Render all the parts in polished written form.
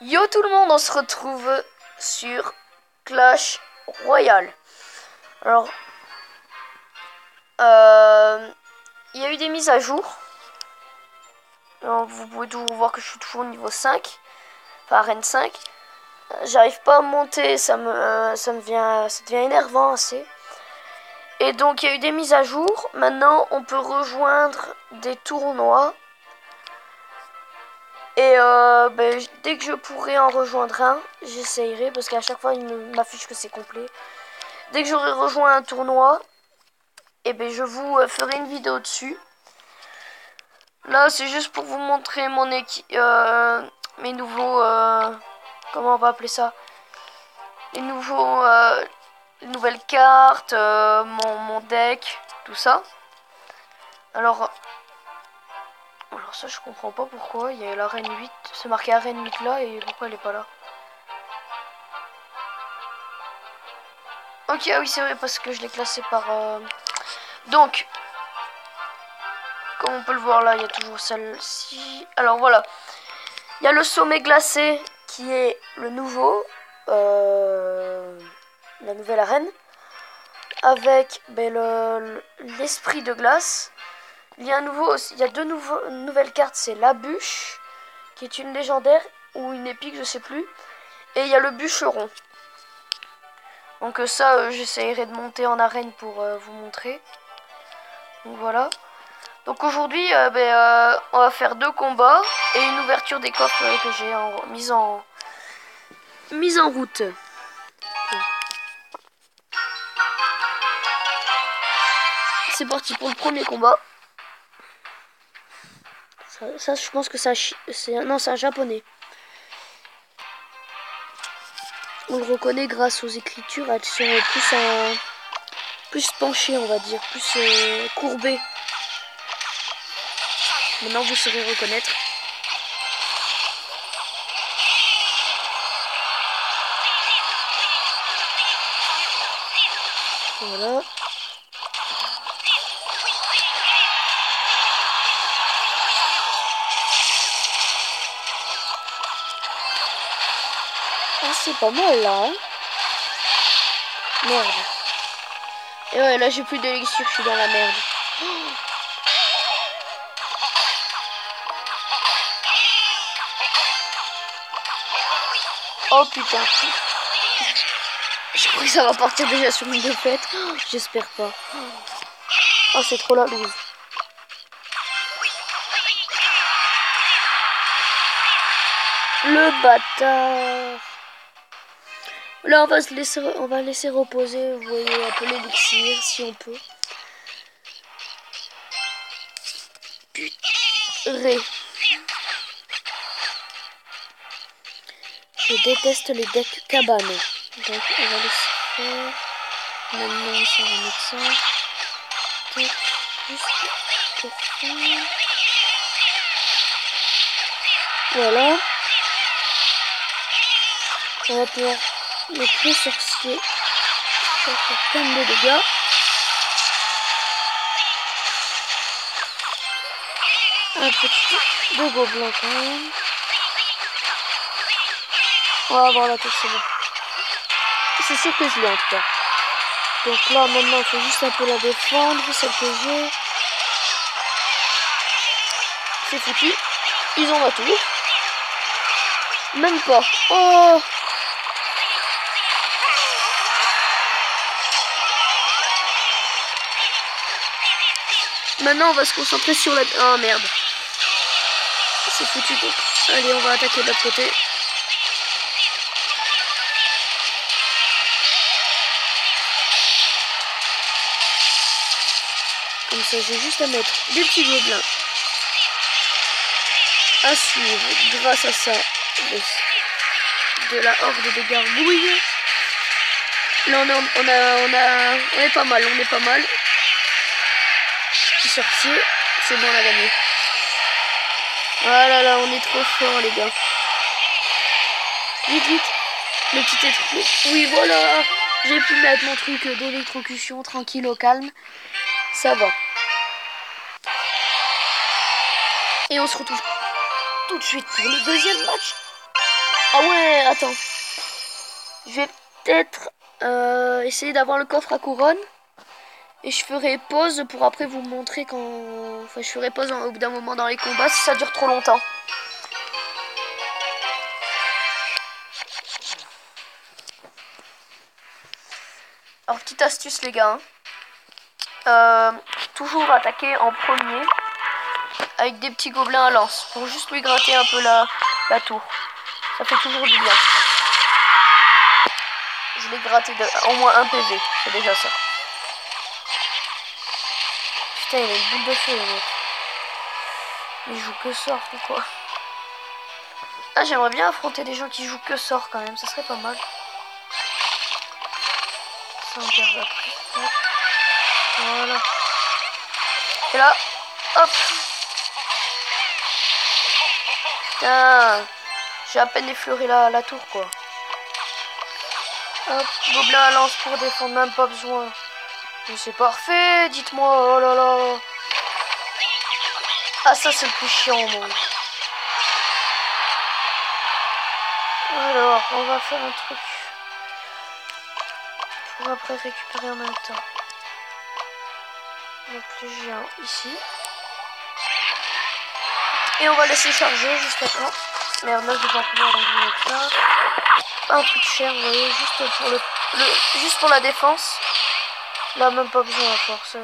Yo tout le monde, on se retrouve sur Clash Royale. Alors, il y a eu des mises à jour. Alors, vous pouvez toujours voir que je suis toujours au niveau 5, enfin arène 5. J'arrive pas à monter, ça devient énervant assez. Et donc il y a eu des mises à jour. Maintenant, on peut rejoindre des tournois. Et dès que je pourrai en rejoindre un, j'essayerai parce qu'à chaque fois il m'affiche que c'est complet. Dès que j'aurai rejoint un tournoi, et je vous ferai une vidéo dessus. Là c'est juste pour vous montrer mon mes nouveaux comment on va appeler ça, les nouvelles cartes, mon deck, tout ça. Alors ça je comprends pas pourquoi il y a l'arène 8, c'est marqué arène 8 là et pourquoi elle est pas là. Ok, ah oui c'est vrai parce que je l'ai classé par... Donc, comme on peut le voir là, il y a toujours celle-ci. Alors voilà, il y a le sommet glacé qui est le nouveau, la nouvelle arène. Avec l'esprit de glace. Il y a deux nouvelles cartes, c'est la bûche, qui est une légendaire ou une épique, je sais plus. Et il y a le bûcheron. Donc ça, j'essayerai de monter en arène pour vous montrer. Donc voilà. Donc aujourd'hui, on va faire 2 combats et une ouverture des coffres que j'ai mise en route. C'est parti pour le premier combat. Ça je pense que c'est un japonais. On le reconnaît grâce aux écritures, elles sont plus penchées, on va dire, plus courbées. Maintenant vous saurez reconnaître. Voilà. Ah, c'est pas mal là, hein. Merde. Et ouais, là j'ai plus d'élixir, je suis dans la merde. Oh putain. Je crois que ça va partir déjà sur une défaite. J'espère pas. Oh, c'est trop la loose. Le bâtard. Là, on va laisser reposer. Vous voyez un peu l'élixir, si on peut. Putain. Je déteste les decks cabane. Donc, on va laisser faire. Maintenant, ça va mettre ça. Juste pour faire. Voilà. On va pouvoir mettre les sorciers. Ça va faire plein de dégâts. Un petit de gobelins quand même. On va avoir la tête, c'est bon. C'est sûr que je l'ai en tout cas. Donc là maintenant il faut juste un peu la défendre, celle que j'ai. C'est foutu. Ils ont la tour. Même pas. Oh! Maintenant on va se concentrer sur la... Oh merde. C'est foutu donc. Allez, on va attaquer de l'autre côté. Comme ça j'ai juste à mettre des petits gobelins à suivre grâce à ça de la horde de gargouilles. Là on est pas mal, Petit sorcier, c'est bon, on a gagné. Ah là là, on est trop fort les gars. Vite vite, le petit étron. Oui voilà, j'ai pu mettre mon truc d'électrocution tranquille au calme. Ça va. Et on se retrouve tout de suite pour le deuxième match. Ah ouais, attends. Je vais peut-être essayer d'avoir le coffre à couronne. Et je ferai pause pour après vous montrer quand... Enfin, je ferai pause au bout d'un moment dans les combats si ça dure trop longtemps. Alors, petite astuce les gars. Toujours attaquer en premier avec des petits gobelins à lance pour juste lui gratter un peu la tour. Ça fait toujours du bien. Je l'ai gratté de au moins 1 PV, c'est déjà ça. Putain, il a une boule de feu, le mec. Il joue que sort ou quoi? Ah, j'aimerais bien affronter des gens qui jouent que sort quand même, ça serait pas mal. Ça, on garde après. Voilà. Et là, hop. Putain, j'ai à peine effleuré la tour, quoi. Hop, gobelin à lance pour défendre, même pas besoin. Mais c'est parfait, dites-moi, oh là là. Ah, ça, c'est le plus chiant au monde. Alors, on va faire un truc pour après récupérer en même temps. Donc le géant ici. Et on va laisser charger jusqu'à quand. Merde, là je vais pas pouvoir le mettre là. Pas un truc cher, vous voyez, juste pour juste pour la défense. Là, même pas besoin à force.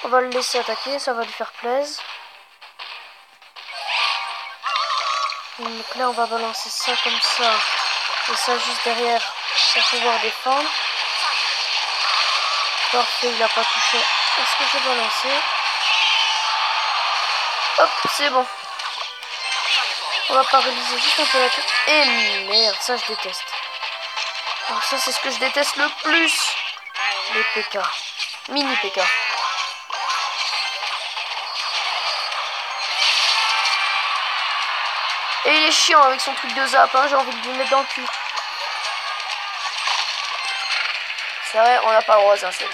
On va le laisser attaquer, ça va lui faire plaisir. Donc là, on va balancer ça comme ça. Et ça juste derrière pour pouvoir défendre. Parfait, il a pas touché. Est-ce que j'ai balancé? Hop, c'est bon. On va paralyser juste un peu la tête. Et merde, ça je déteste. Alors ça, c'est ce que je déteste le plus. Les PK. Mini PK. Et il est chiant avec son truc de zap, hein, j'ai envie de lui mettre dans le cul. C'est vrai, on n'a pas le droit aux insultes.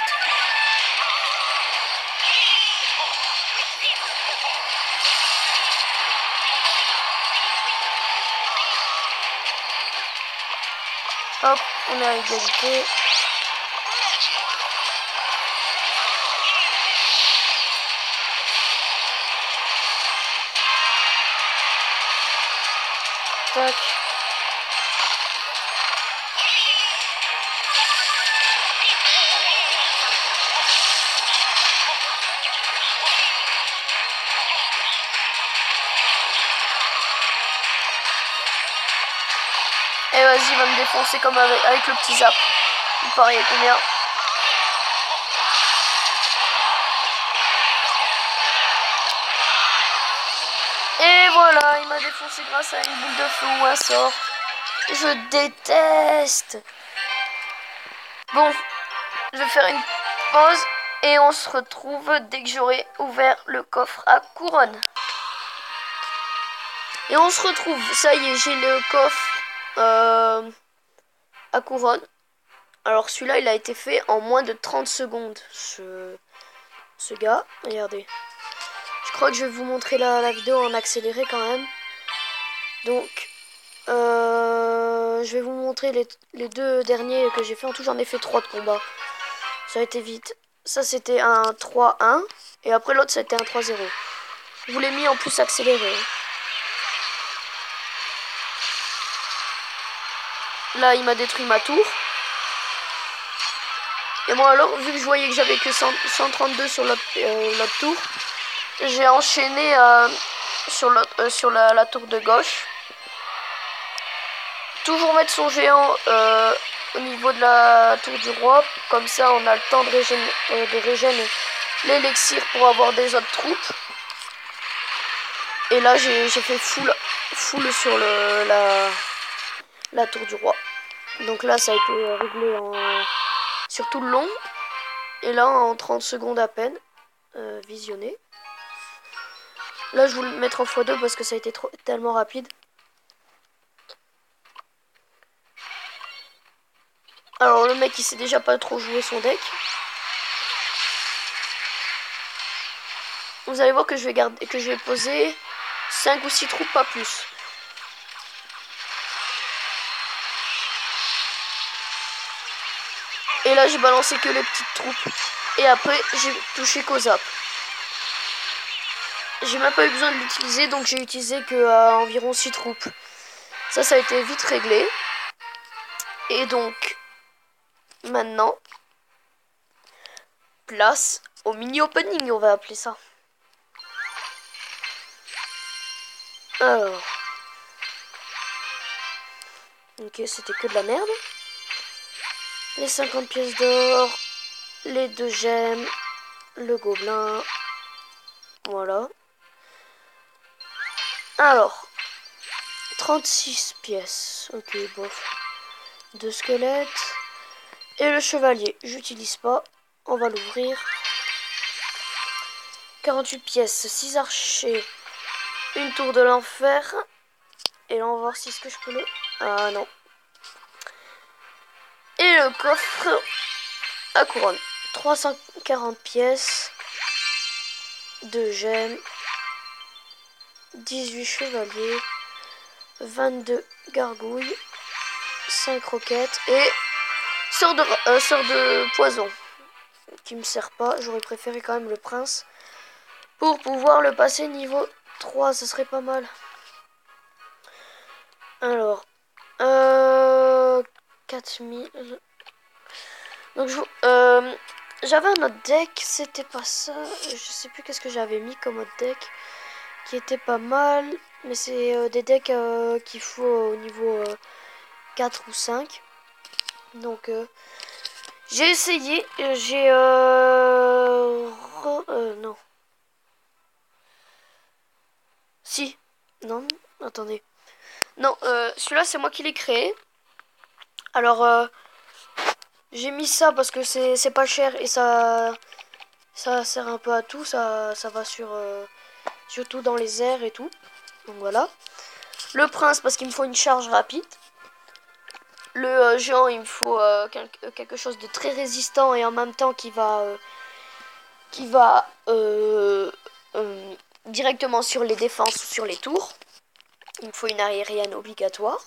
Hop, on est à égalité. Tac. Et vas-y, il va me défoncer comme avec le petit zap. Vous pariez combien? Et voilà, il m'a défoncé grâce à une boule de feu ou un sort. Je déteste. Bon, je vais faire une pause et on se retrouve dès que j'aurai ouvert le coffre à couronne. Et on se retrouve, ça y est, j'ai le coffre à couronne. Alors celui-là, il a été fait en moins de 30 secondes. Ce gars, regardez. Je crois que je vais vous montrer la vidéo en accéléré quand même. Donc, je vais vous montrer les deux derniers que j'ai fait. En tout, j'en ai fait 3 de combat. Ça a été vite. Ça, c'était un 3-1. Et après, l'autre, c'était un 3-0. Je vous l'ai mis en plus accéléré. Là, il m'a détruit ma tour. Et moi, alors, vu que je voyais que j'avais que 132 sur l'autre tour, j'ai enchaîné sur la tour de gauche. Toujours mettre son géant au niveau de la tour du roi. Comme ça, on a le temps de régénérer l'élixir pour avoir des autres troupes. Et là, j'ai fait full sur la tour du roi. Donc là, ça a été réglé sur tout le long. Et là, en 30 secondes à peine, visionné. Là, je vais le mettre en x2 parce que ça a été tellement rapide. Alors, le mec, il sait déjà pas trop jouer son deck. Vous allez voir que je vais poser 5 ou 6 troupes, pas plus. Et là j'ai balancé que les petites troupes. Et après j'ai touché qu'aux zap. J'ai même pas eu besoin de l'utiliser, donc j'ai utilisé que environ 6 troupes. Ça a été vite réglé. Et donc, maintenant, place au mini-opening, on va appeler ça. Alors. Ok, c'était que de la merde. Les 50 pièces d'or, les 2 gemmes, le gobelin. Voilà. Alors, 36 pièces. Ok, bof. 2 squelettes. Et le chevalier, j'utilise pas. On va l'ouvrir. 48 pièces, 6 archers, une tour de l'enfer. Et là, on va voir si ce que je peux le... Ah non. Et le coffre à couronne. 340 pièces. 2 gemmes. 18 chevaliers. 22 gargouilles. 5 roquettes. Et sort de poison. Qui me sert pas. J'aurais préféré quand même le prince. Pour pouvoir le passer niveau 3. Ce serait pas mal. Alors. 4000. Donc j'avais un autre deck, c'était pas ça. Je sais plus qu'est-ce que j'avais mis comme autre deck qui était pas mal, mais c'est des decks qu'il faut au niveau 4 ou 5. Donc j'ai essayé, j'ai non. Si. Non, attendez. Non, celui-là c'est moi qui l'ai créé. Alors j'ai mis ça parce que c'est pas cher et ça sert un peu à tout. Ça va surtout dans les airs et tout. Donc voilà. Le prince parce qu'il me faut une charge rapide. Le géant il me faut quelque chose de très résistant et en même temps qui va directement sur les défenses ou sur les tours. Il me faut une aérienne obligatoire.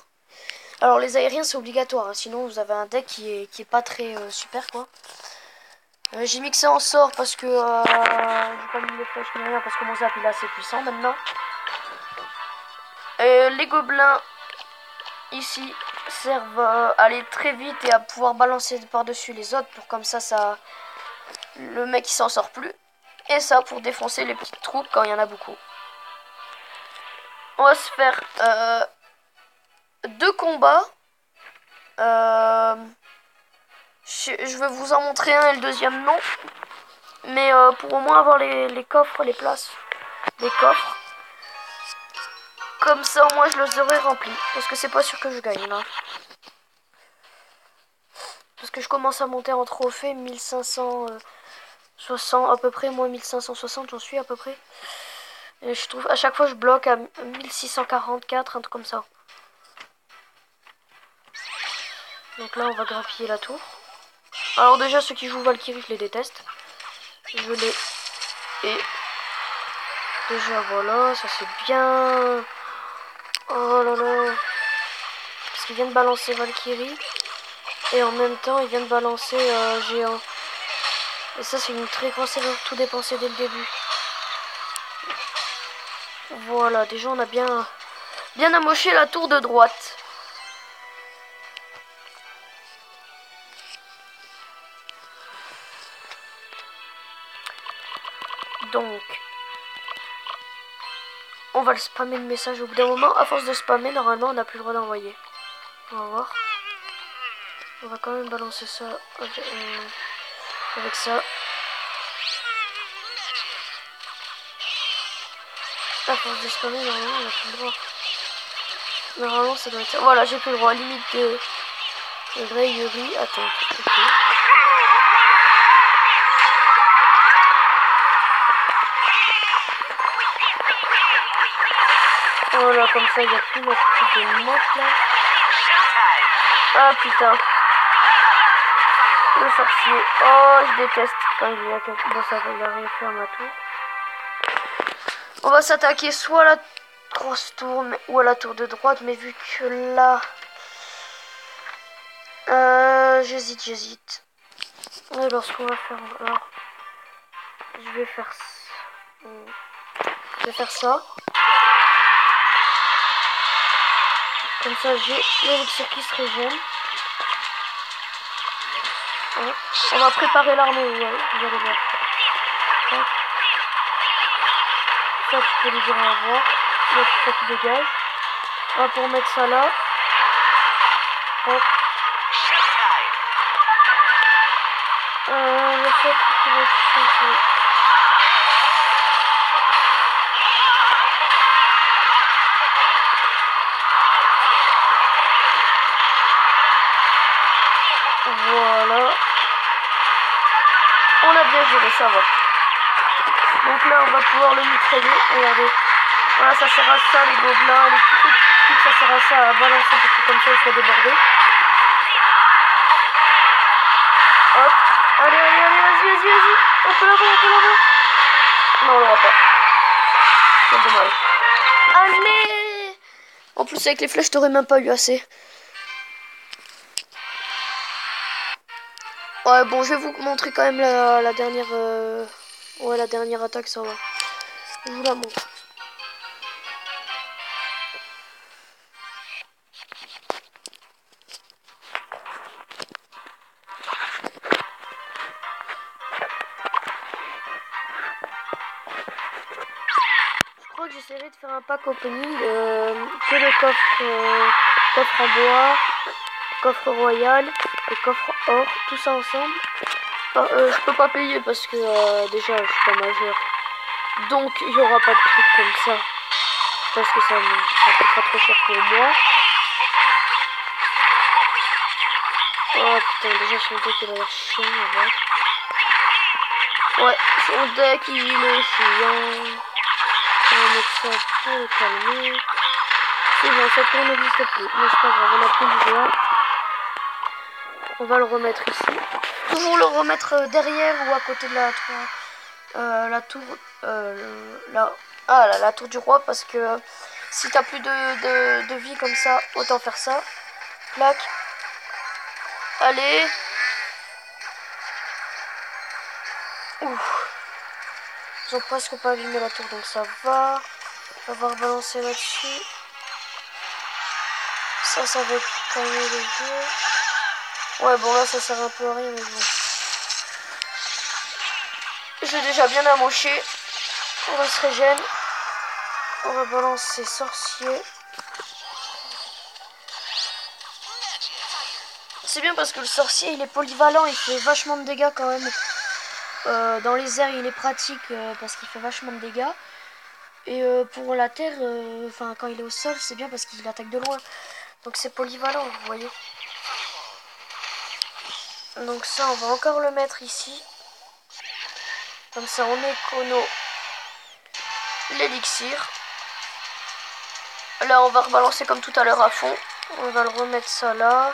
Alors les aériens c'est obligatoire, hein, sinon vous avez un deck qui est pas très super quoi. J'ai mixé en sort parce que j'ai pas mis les flèches ni rien parce que mon zap il est assez puissant maintenant. Les gobelins ici servent à aller très vite et à pouvoir balancer par-dessus les autres pour comme ça le mec il s'en sort plus. Et ça pour défoncer les petites troupes quand il y en a beaucoup. On va se faire 2 combats. Je vais vous en montrer un et le deuxième non. Mais pour au moins avoir les coffres, les places des coffres. Comme ça au moins je les aurai remplis. Parce que c'est pas sûr que je gagne là. Parce que je commence à monter en trophée 1560 à peu près. Moi 1560 j'en suis à peu près. Et je trouve à chaque fois je bloque à 1644, un truc comme ça. Donc là on va grappiller la tour. Alors déjà ceux qui jouent Valkyrie je les déteste. Je les... Et... Déjà voilà, ça c'est bien. Oh là là. Parce qu'il vient de balancer Valkyrie. Et en même temps il vient de balancer géant. Et ça c'est une très grosse erreur, tout dépenser dès le début. Voilà, déjà on a bien amoché la tour de droite. Donc, on va le spammer de messages au bout d'un moment. À force de spammer, normalement, on n'a plus le droit d'envoyer. On va voir. On va quand même balancer ça avec ça. À force de spammer, normalement, on n'a plus le droit. Normalement, ça doit être... Voilà, j'ai plus le droit. Limite de raillerie. Attends, ok. Voilà, comme ça, il n'y a plus notre truc de moche là. Ah putain. Le sorcier. Oh, je déteste quand il y a quelque... Bon, ça va, il a rien fait à ma tour. On va s'attaquer soit à la grosse tour ou à la tour de droite, mais vu que là... j'hésite. Alors, ce qu'on va faire, alors, je vais faire ça. Comme ça, j'ai l'élixir qui se régène. Ouais. On va préparer l'armée, vous allez voir. Ouais. Ça, tu peux lui dire au revoir. Il y a tout ça qui dégage. On va pour mettre ça là. Hop. Le fait qu'il va changer. Voilà. On a bien géré, ça va. Donc là, on va pouvoir le mitrailler. Regardez. Voilà, ça sert à ça, les gobelins, les petits trucs, ça sert à ça, à balancer pour que comme ça, il soit débordé. Hop. Allez, vas-y. On peut l'avoir. Non, on l'aura pas. C'est dommage. Allez. En plus, avec les flèches, t'aurais même pas eu assez. Ouais, bon, je vais vous montrer quand même la dernière... Ouais, la dernière attaque, ça va. Je vous la montre. Je crois que j'essaierai de faire un pack opening que le coffre en bois, coffre royal et coffre or, tout ça ensemble. Je peux pas payer parce que déjà je suis pas majeur. Donc il n'y aura pas de trucs comme ça. Parce que ça coûtera trop cher pour moi. Oh putain, déjà son deck il a l'air chiant à voir. Ouais, son deck il est chiant. On va mettre ça pour le calmer. C'est bon, ça tourne n'existe plus. Mais c'est pas grave, on a plus le joueur. On va le remettre ici. Toujours le remettre derrière ou à côté de la tour. La tour du roi, parce que si t'as plus de vie comme ça, autant faire ça. Clac. Allez. Ouf. Ils ont presque pas abîmé la tour, donc ça va. On va rebalancer là-dessus. Ça va calmer le jeu. Ouais, bon là ça sert un peu à rien, mais bon. J'ai déjà bien amoché. On va se régénérer. On va balancer sorcier. C'est bien parce que le sorcier il est polyvalent, il fait vachement de dégâts quand même. Dans les airs il est pratique parce qu'il fait vachement de dégâts. Et pour la terre, enfin quand il est au sol, c'est bien parce qu'il attaque de loin. Donc c'est polyvalent, vous voyez. Donc ça, on va encore le mettre ici. Comme ça, on écono l'élixir. Là, on va rebalancer comme tout à l'heure à fond. On va le remettre ça là.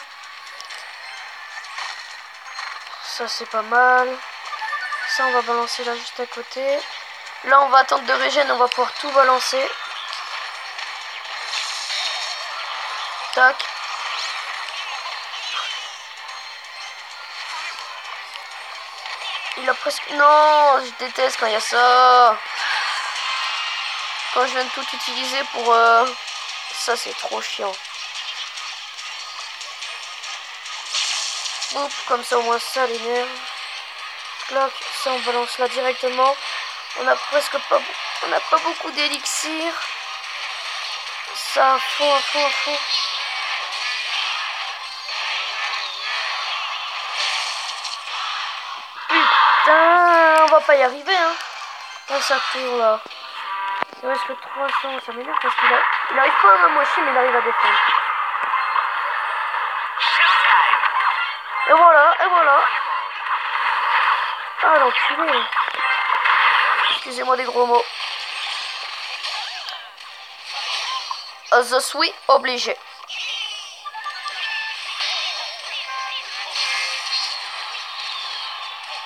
Ça, c'est pas mal. Ça, on va balancer là juste à côté. Là, on va attendre de régène. On va pouvoir tout balancer. Tac. Il a presque... Non, je déteste quand il y a ça. Quand je viens de tout utiliser pour... Ça, c'est trop chiant. Oups, comme ça, au moins, ça l'énerve. Clac, ça, on balance là directement. On a presque pas... On n'a pas beaucoup d'élixir. Ça, à fond. Putain, on va pas y arriver, hein. Là, ça tourne, là. Il reste que 300, ça m'énerve parce qu'il arrive pas à m'amocher, mais il arrive à défendre. Et voilà. Ah, l'enculé. Excusez-moi des gros mots. Je suis obligé.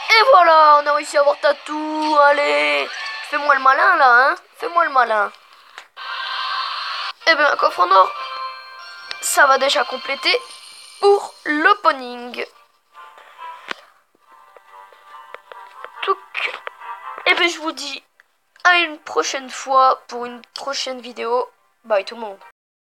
Et voilà, on a réussi à avoir Tatou. Allez, fais-moi le malin là, hein. Fais-moi le malin. Eh bien, un coffre en or, ça va déjà compléter pour l'opening. ben je vous dis à une prochaine fois pour une prochaine vidéo. Bye tout le monde.